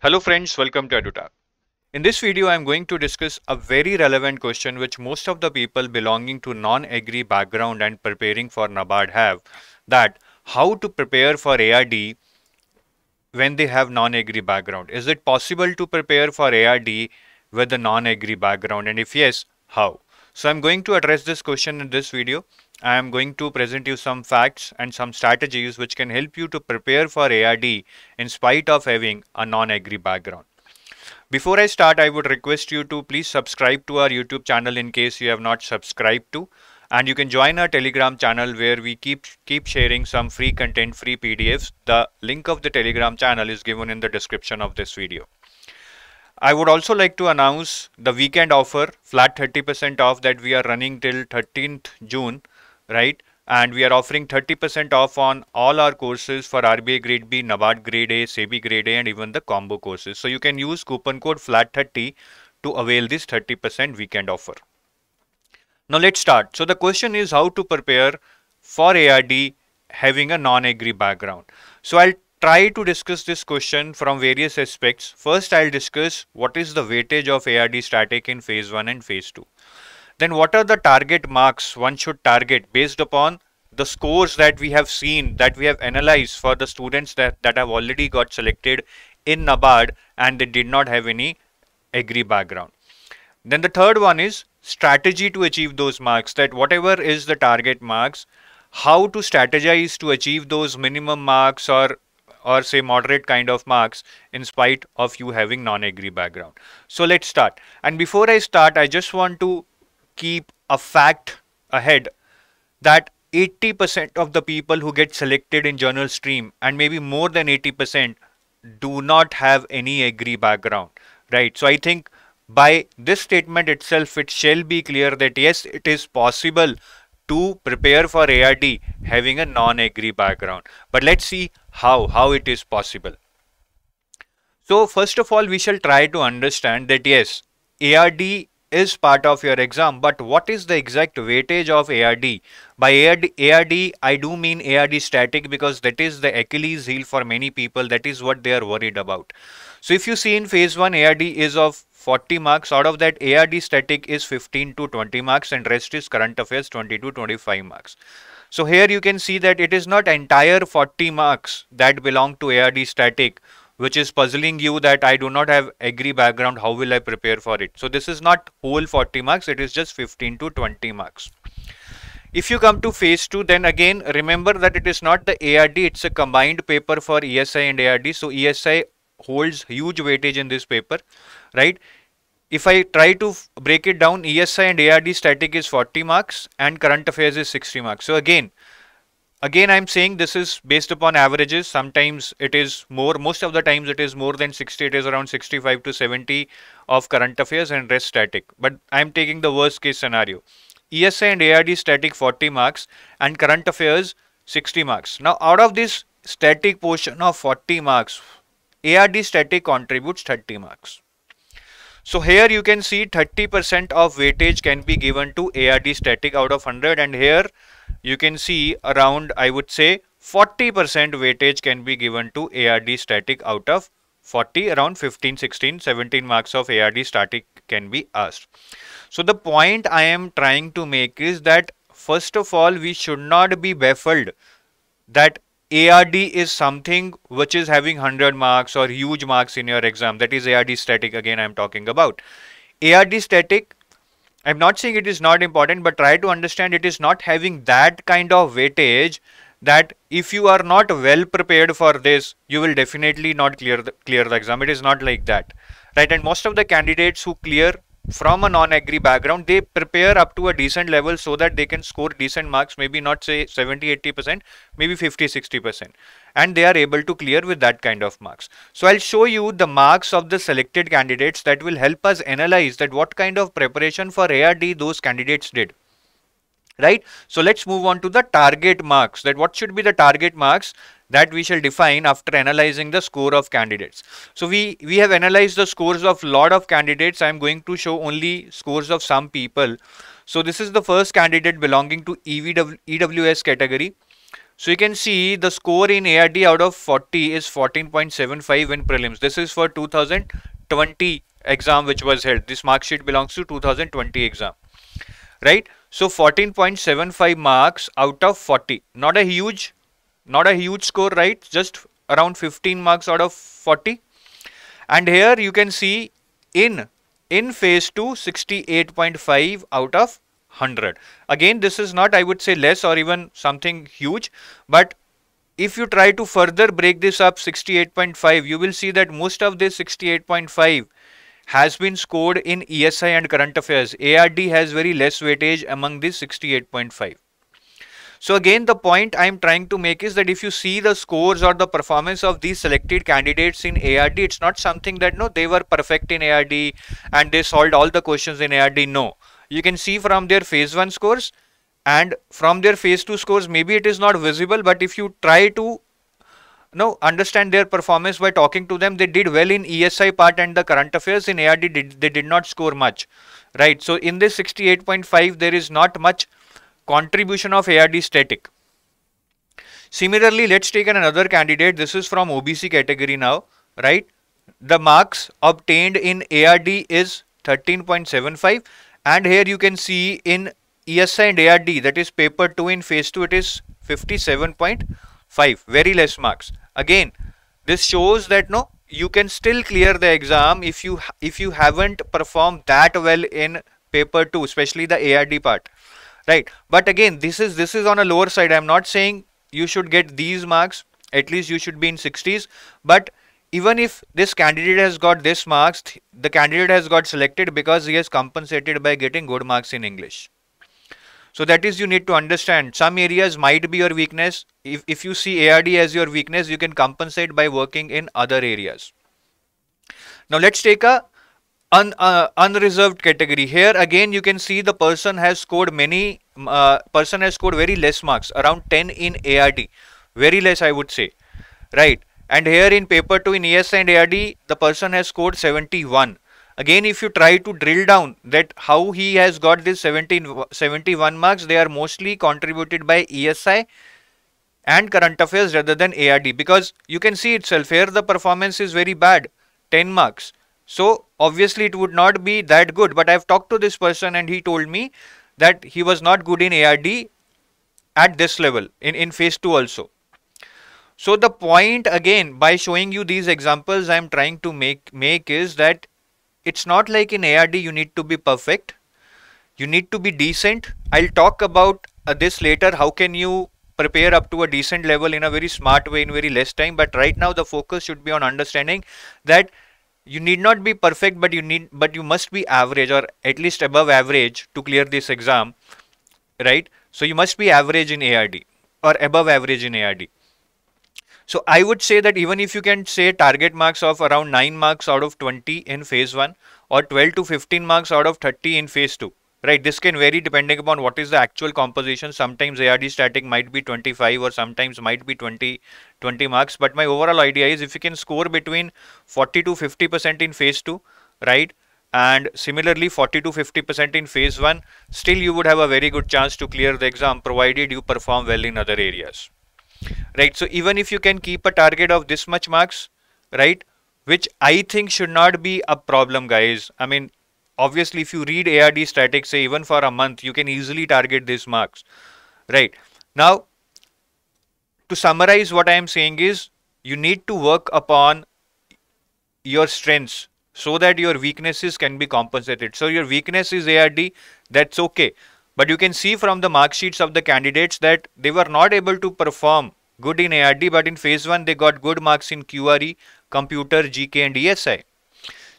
Hello friends, welcome to EduTap. In this video, I am going to discuss a very relevant question which most of the people belonging to non-agri background and preparing for NABARD have, that how to prepare for ARD when they have non-agri background. Is it possible to prepare for ARD with a non-agri background, and if yes, how? So I'm going to address this question in this video. I am going to present you some facts and some strategies which can help you to prepare for ARD in spite of having a non-agri background. Before I start, I would request you to please subscribe to our YouTube channel in case you have not subscribed to, and you can join our Telegram channel where we keep sharing some free content, free PDFs. The link of the Telegram channel is given in the description of this video. I would also like to announce the weekend offer, flat 30% off, that we are running till 13th June, right? And we are offering 30% off on all our courses for RBI Grade B, NABARD Grade A, SEBI Grade A, and even the combo courses. So you can use coupon code FLAT30 to avail this 30% weekend offer. Now let's start. So the question is how to prepare for ARD having a non-agri background. So I'll try to discuss this question from various aspects. First, I'll discuss what is the weightage of ARD static in phase 1 and phase 2. Then what are the target marks one should target based upon the scores that we have seen, that we have analyzed for the students that have already got selected in NABARD and they did not have any agri background. Then the third one is strategy to achieve those marks, that whatever is the target marks, how to strategize to achieve those minimum marks or say moderate kind of marks in spite of you having non-agri background. So let's start. And before I start, I just want to keep a fact ahead that 80% of the people who get selected in journal stream, and maybe more than 80%, do not have any agri background, right? So I think by this statement itself, it shall be clear that yes, it is possible to prepare for ARD having a non-agri background. But let's see how it is possible. So first of all, we shall try to understand that yes, ARD is part of your exam, but what is the exact weightage of ARD? By ARD, I do mean ARD static, because that is the Achilles heel for many people. That is what they are worried about. So if you see in phase 1, ARD is of 40 marks. Out of that, ARD static is 15 to 20 marks, and rest is current affairs 20 to 25 marks. So here you can see that it is not entire 40 marks that belong to ARD static, which is puzzling you that I do not have agri background, how will I prepare for it? So this is not whole 40 marks, it is just 15 to 20 marks. If you come to phase 2, then again remember that it is not the ARD, it's a combined paper for ESI and ARD. So ESI holds huge weightage in this paper, right? If I try to break it down, ESI and ARD static is 40 marks and current affairs is 60 marks. So again I'm saying this is based upon averages. Sometimes it is more, most of the times it is more than 60, it is around 65 to 70 of current affairs and rest static. But I'm taking the worst case scenario. ESI and ARD static 40 marks and current affairs 60 marks. Now out of this static portion of 40 marks, ARD static contributes 30 marks. So here you can see 30% of weightage can be given to ARD static out of 100, and here you can see around, I would say, 40% weightage can be given to ARD static out of 40, around 15, 16, 17 marks of ARD static can be asked. So the point I am trying to make is that first of all, we should not be baffled that ARD is something which is having 100 marks or huge marks in your exam. That is ARD static again I am talking about. ARD static, I'm not saying it is not important, but try to understand it is not having that kind of weightage that if you are not well prepared for this, you will definitely not clear the exam. It is not like that, right? And most of the candidates who clear from a non-agri background, they prepare up to a decent level so that they can score decent marks, maybe not say 70-80%, maybe 50-60%, and they are able to clear with that kind of marks. So I'll show you the marks of the selected candidates that will help us analyze that what kind of preparation for ARD those candidates did, right? So let's move on to the target marks, that what should be the target marks that we shall define after analyzing the score of candidates. So we have analyzed the scores of lot of candidates. I am going to show only scores of some people. So this is the first candidate belonging to EWS category. So you can see the score in ARD out of 40 is 14.75 in prelims. This is for 2020 exam which was held. This mark sheet belongs to 2020 exam, right? So 14.75 marks out of 40. Not a huge score, right? Just around 15 marks out of 40. And here you can see in phase 2 68.5 out of 100. Again, this is not, I would say, less or even something huge, but if you try to further break this up 68.5, you will see that most of this 68.5 has been scored in ESI and current affairs. ARD has very less weightage among this 68.5. So again, the point I am trying to make is that if you see the scores or the performance of these selected candidates in ARD, it's not something that no, they were perfect in ARD and they solved all the questions in ARD. No, you can see from their phase 1 scores and from their phase 2 scores, maybe it is not visible, but if you try to understand their performance by talking to them, they did well in ESI part and the current affairs. In ARD, they did not score much, right? So in this 68.5, there is not much contribution of ARD static. Similarly, let's take another candidate. This is from OBC category now, right? The marks obtained in ARD is 13.75 and here you can see in ESI and ARD, that is paper 2 in phase 2, it is 57.5, very less marks. Again, this shows that no, you can still clear the exam if you haven't performed that well in paper 2, especially the ARD part, right? But again, this is on a lower side. I'm not saying you should get these marks, at least you should be in 60s, but even if this candidate has got this marks, the candidate has got selected because he has compensated by getting good marks in English. So that is, you need to understand some areas might be your weakness. If you see ARD as your weakness, you can compensate by working in other areas. Now let's take a unreserved category. Here again you can see the person has scored very less marks, around 10 in ARD, very less I would say, right? And here in paper 2 in ESI and ARD, the person has scored 71. Again, if you try to drill down that how he has got this 71 marks, they are mostly contributed by ESI and current affairs rather than ARD, because you can see itself here the performance is very bad, 10 marks. So obviously it would not be that good, but I've talked to this person and he told me that he was not good in ARD at this level in phase 2 also. So the point again, by showing you these examples I'm trying to make is that it's not like in ARD you need to be perfect, you need to be decent. I'll talk about this later, how can you prepare up to a decent level in a very smart way in very less time, but right now the focus should be on understanding that you need not be perfect, but you must be average or at least above average to clear this exam, right? So you must be average in ARD or above average in ARD. So I would say that even if you can say target marks of around 9 marks out of 20 in phase 1 or 12 to 15 marks out of 30 in phase 2, right? This can vary depending upon what is the actual composition. Sometimes ARD static might be 25 or sometimes might be 20 marks. But my overall idea is if you can score between 40 to 50% in phase 2, right? And similarly 40 to 50% in phase 1, still you would have a very good chance to clear the exam provided you perform well in other areas. Right, so even if you can keep a target of this much marks, right, which I think should not be a problem, guys. I mean, obviously if you read ARD statics, say even for a month, you can easily target these marks, right? Now, to summarize what I am saying is, you need to work upon your strengths so that your weaknesses can be compensated. So your weakness is ARD, that's okay. But you can see from the mark sheets of the candidates that they were not able to perform good in ARD, but in phase 1 they got good marks in QRE, computer, GK and ESI.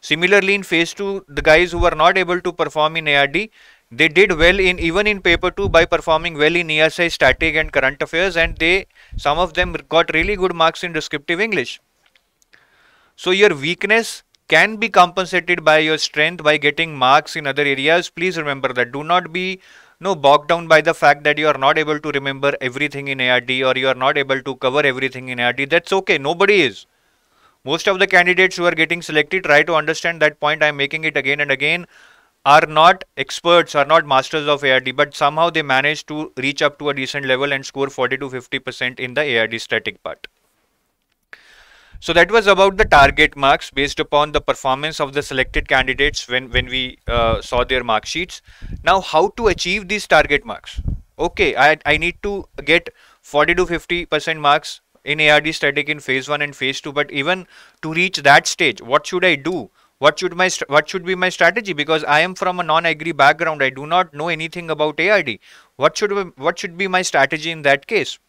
Similarly in phase 2, the guys who were not able to perform in ARD, they did well even in paper 2 by performing well in ESI, static and current affairs, and some of them got really good marks in descriptive English. So your weakness can be compensated by your strength by getting marks in other areas. Please remember that. Do not be bogged down by the fact that you are not able to remember everything in ARD or you are not able to cover everything in ARD. That's okay. Nobody is. Most of the candidates who are getting selected try to understand that point. I am making it again and again. are not experts, are not masters of ARD, but somehow they manage to reach up to a decent level and score 40 to 50% in the ARD static part. So that was about the target marks based upon the performance of the selected candidates when we saw their mark sheets. Now, how to achieve these target marks? Okay, I need to get 40 to 50% marks in ARD static in phase 1 and phase 2, but even to reach that stage, what should I do? What should be my strategy? Because I am from a non-agri background, I do not know anything about ARD. What should be my strategy in that case?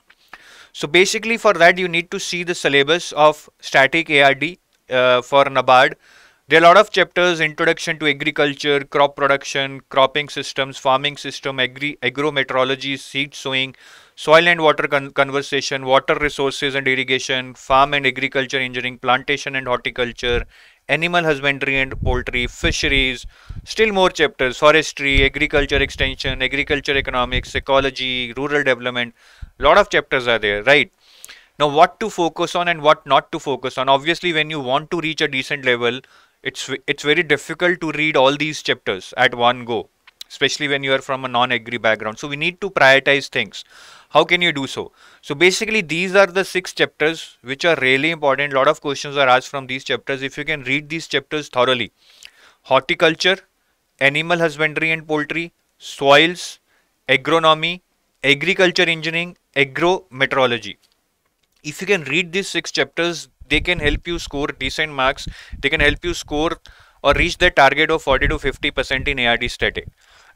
So basically for that you need to see the syllabus of static ARD for NABARD. There are a lot of chapters: introduction to agriculture, crop production, cropping systems, farming system, agrometeorology, seed sowing, soil and water conservation, water resources and irrigation, farm and agriculture engineering, plantation and horticulture, animal husbandry and poultry, fisheries, still more chapters: forestry, agriculture extension, agriculture economics, ecology, rural development. Lot of chapters are there, right? Now, what to focus on and what not to focus on? Obviously, when you want to reach a decent level, it's very difficult to read all these chapters at one go, especially when you are from a non-agri background. So we need to prioritize things. How can you do so? So basically, these are the 6 chapters which are really important. A lot of questions are asked from these chapters. If you can read these chapters thoroughly: horticulture, animal husbandry and poultry, soils, agronomy, agriculture engineering, agrometeorology. If you can read these 6 chapters, they can help you score decent marks. They can help you score or reach the target of 40 to 50% in ARD static,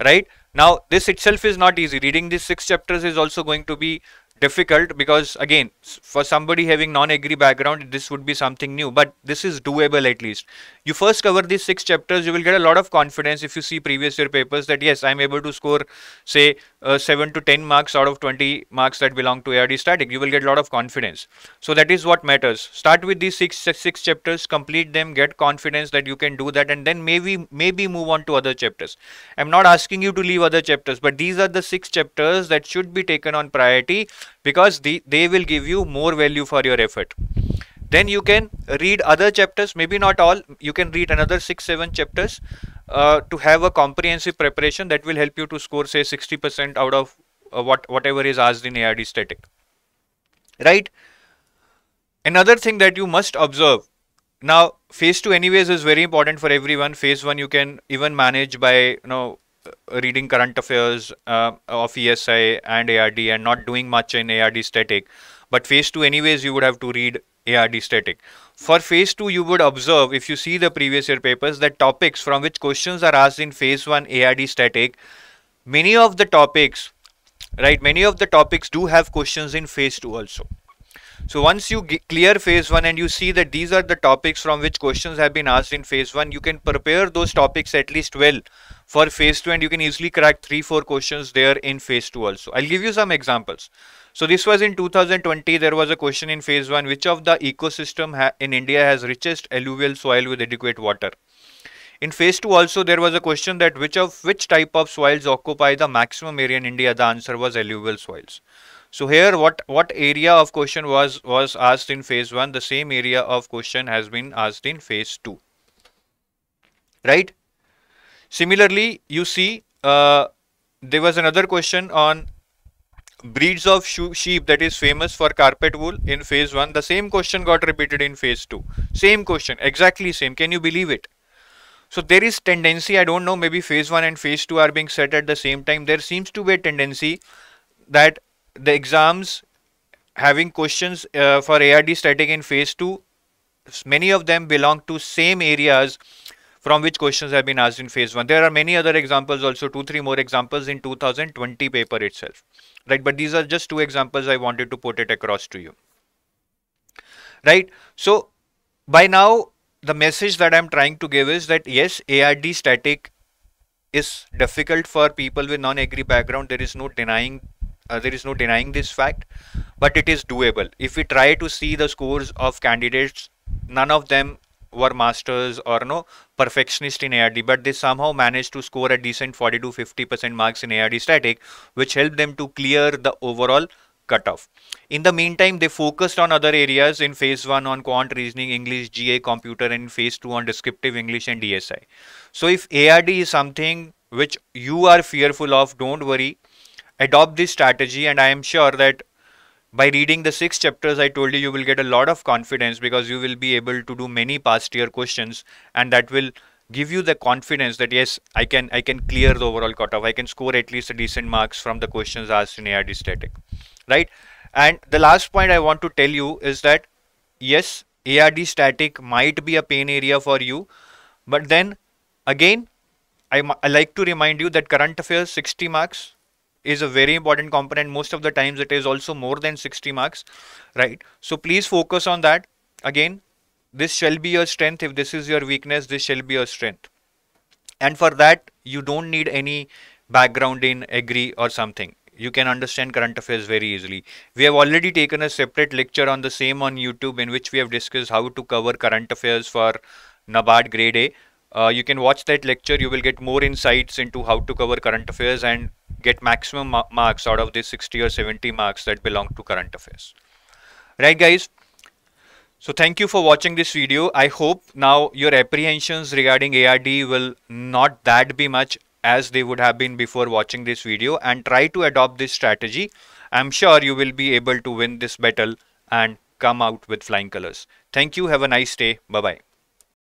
right? Now, this itself is not easy. Reading these 6 chapters is also going to be difficult, because again, for somebody having non-agri background, this would be something new, but this is doable. At least you first cover these 6 chapters, you will get a lot of confidence. If you see previous year papers, that yes, I'm able to score say 7 to 10 marks out of 20 marks that belong to ARD static, you will get a lot of confidence. So that is what matters. Start with these six chapters, complete them, get confidence that you can do that, and then maybe move on to other chapters. I'm not asking you to leave other chapters, but these are the 6 chapters that should be taken on priority, because they will give you more value for your effort. Then you can read other chapters, maybe not all. You can read another 6-7 chapters to have a comprehensive preparation that will help you to score say 60% out of whatever is asked in ARD static, right? Another thing that you must observe, now phase 2 anyways is very important for everyone. Phase 1 you can even manage by reading current affairs of ESI and ARD and not doing much in ARD static. But phase 2 anyways you would have to read ARD static. For phase 2 you would observe, if you see the previous year papers, that topics from which questions are asked in phase 1 ARD static, many of the topics, right, many of the topics do have questions in phase 2 also. So once you clear phase 1 and you see that these are the topics from which questions have been asked in phase 1, you can prepare those topics at least well for phase 2, and you can easily crack 3-4 questions there in phase 2 also. I'll give you some examples. So this was in 2020. There was a question in phase 1: which of the ecosystem in India has richest alluvial soil with adequate water? In phase 2 also there was a question that which type of soils occupy the maximum area in India? The answer was alluvial soils. So here what area of question was asked in phase 1, the same area of question has been asked in phase 2, right? Similarly, you see there was another question on breeds of sheep that is famous for carpet wool in phase 1. The same question got repeated in phase 2. Same question, exactly same. Can you believe it? So there is tendency, I don't know, maybe phase 1 and phase 2 are being set at the same time. There seems to be a tendency that the exams having questions for ARD static in phase 2, many of them belong to same areas from which questions have been asked in phase 1. There are many other examples also, 2-3 more examples in 2020 paper itself, right? But these are just 2 examples I wanted to put it across to you, right? So by now the message that I'm trying to give is that yes, ARD static is difficult for people with non-agri background. There is no denying this fact, but it is doable. If we try to see the scores of candidates, none of them were masters or no perfectionist in ARD, but they somehow managed to score a decent 40 to 50% marks in ARD static, which helped them to clear the overall cutoff. In the meantime, they focused on other areas in phase 1 on quant reasoning, English, GA, computer, and in phase 2 on descriptive English and DSI. So if ARD is something which you are fearful of, don't worry, adopt this strategy, and I am sure that by reading the 6 chapters I told you, you will get a lot of confidence because you will be able to do many past year questions, and that will give you the confidence that yes, I can clear the overall cutoff. I can score at least a decent marks from the questions asked in ARD static, right? And the last point I want to tell you is that yes, ARD static might be a pain area for you, but then again, I like to remind you that current affairs 60 marks is a very important component. Most of the times it is also more than 60 marks, right? So please focus on that. Again, this shall be your strength. If this is your weakness, this shall be your strength. And for that, you don't need any background in agri or something. You can understand current affairs very easily. We have already taken a separate lecture on the same on YouTube in which we have discussed how to cover current affairs for NABARD grade A. You can watch that lecture. You will get more insights into how to cover current affairs and get maximum marks out of these 60 or 70 marks that belong to current affairs. Right, guys? So thank you for watching this video. I hope now your apprehensions regarding ARD will not that be much as they would have been before watching this video, and try to adopt this strategy. I'm sure you will be able to win this battle and come out with flying colors. Thank you. Have a nice day. Bye-bye.